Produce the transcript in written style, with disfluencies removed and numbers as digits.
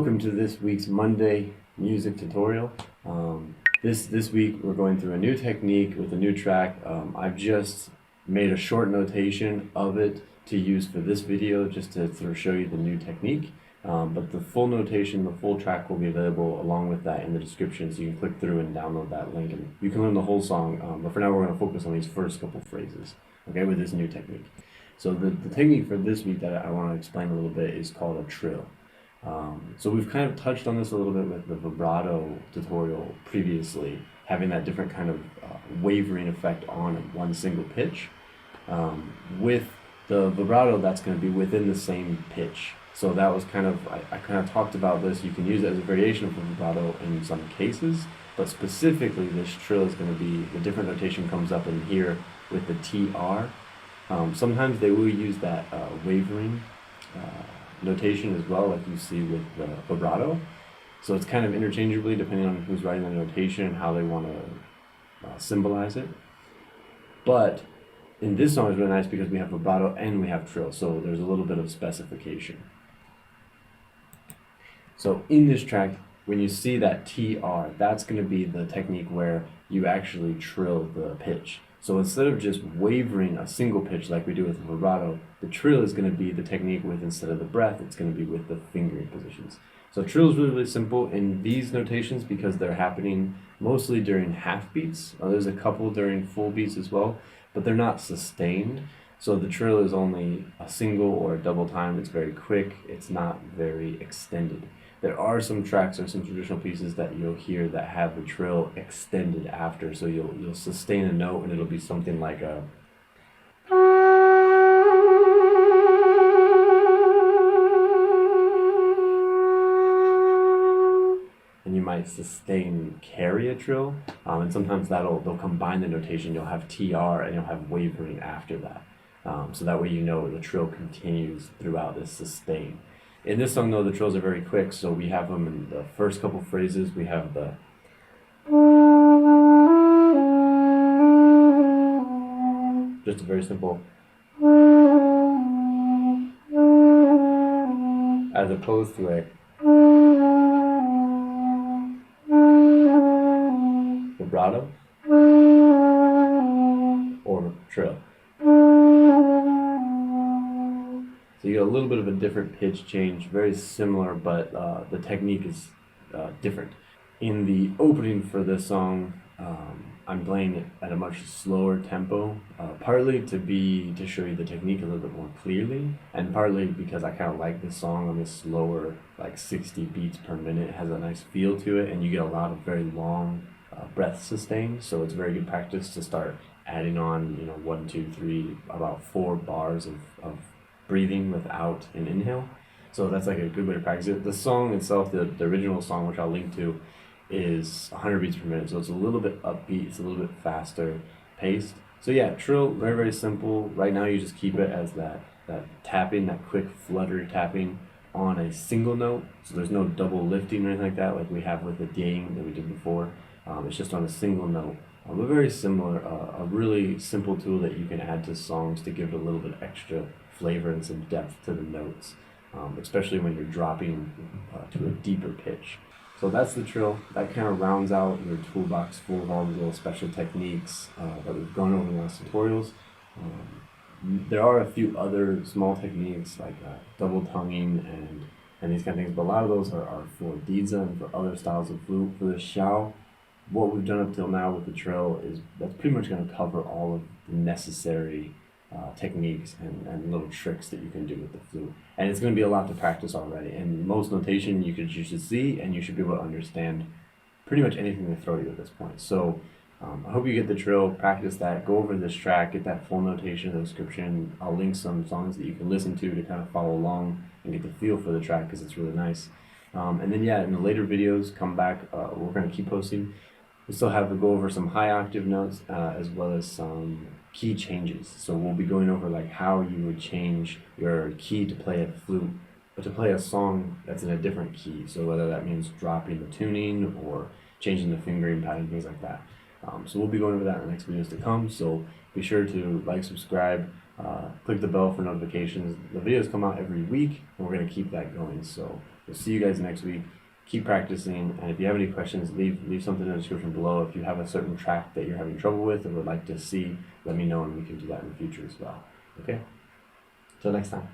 Welcome to this week's Monday music tutorial. This week we're going through a new technique with a new track. I've just made a short notation of it to use for this video just to sort of show you the new technique. But the full notation, the full track will be available along with that in the description, so you can click through and download that link and you can learn the whole song. But for now we're going to focus on these first couple phrases, okay, with this new technique. So the technique for this week that I want to explain a little bit is called a trill. So we've kind of touched on this a little bit with the vibrato tutorial previously, having that different kind of wavering effect on one single pitch. With the vibrato, that's going to be within the same pitch. So that was kind of, I kind of talked about this. You can use it as a variation of the vibrato in some cases, but specifically this trill is going to be, the different notation comes up in here with the TR. Sometimes they will use that wavering notation as well, like you see with the vibrato. So it's kind of interchangeably depending on who's writing the notation and how they want to symbolize it. But in this song it's really nice because we have vibrato and we have trill, so there's a little bit of specification. So in this track, when you see that TR, that's going to be the technique where you actually trill the pitch. So instead of just wavering a single pitch like we do with the vibrato, the trill is going to be the technique with, instead of the breath, it's going to be with the fingering positions. So trill is really, really simple in these notations because they're happening mostly during half beats. There's a couple during full beats as well, but they're not sustained. So the trill is only a single or a double time. It's very quick. It's not very extended. There are some tracks or some traditional pieces that you'll hear that have the trill extended after. So you'll sustain a note and it'll be something like a, and you might sustain carry a trill, and sometimes they'll combine the notation. You'll have TR and you'll have wavering after that. So that way you know the trill continues throughout this sustain. In this song though, the trills are very quick, so we have them in the first couple phrases. We have the just a very simple, as opposed to a vibrato or trill. So you get a little bit of a different pitch change, very similar, but the technique is different. In the opening for this song, I'm playing it at a much slower tempo, partly to show you the technique a little bit more clearly, and partly because I kind of like this song on this slower, like 60 beats per minute. It has a nice feel to it, and you get a lot of very long breath sustain, so it's very good practice to start adding on, 1, 2, 3, about 4 bars of breathing without an inhale. So that's like a good way to practice it. The song itself, the original song, which I'll link to, is 100 beats per minute, so it's a little bit upbeat, it's a little bit faster paced. So yeah, trill, very, very simple. Right now you just keep it as that tapping, that quick fluttery tapping on a single note, so there's no double lifting or anything like that like we have with the jiānghú that we did before. It's just on a single note. But very similar, a really simple tool that you can add to songs to give it a little bit extra flavor and some depth to the notes, especially when you're dropping to a deeper pitch. So that's the trill. That kind of rounds out your toolbox full of all the little special techniques that we've gone over in the last tutorials. There are a few other small techniques like double tonguing and these kind of things, but a lot of those are for diza and for other styles of flute. For the Xiao, what we've done up till now with the trill is that's pretty much going to cover all of the necessary techniques and little tricks that you can do with the flute. And it's going to be a lot to practice already. And most notation you should see, and you should be able to understand pretty much anything they throw you at this point. So I hope you get the trill, practice that, go over this track, get that full notation in the description. I'll link some songs that you can listen to kind of follow along and get the feel for the track because it's really nice. And then yeah, in the later videos, come back, we're going to keep posting. We still have to go over some high octave notes as well as some key changes. So we'll be going over like how you would change your key to play a flute, but to play a song that's in a different key. So whether that means dropping the tuning or changing the fingering pattern, things like that. So we'll be going over that in the next videos to come. So be sure to like, subscribe, click the bell for notifications. The videos come out every week, and we're going to keep that going. So we'll see you guys next week. Keep practicing, and if you have any questions, leave something in the description below. If you have a certain track that you're having trouble with or would like to see, let me know, and we can do that in the future as well. Okay? Till next time.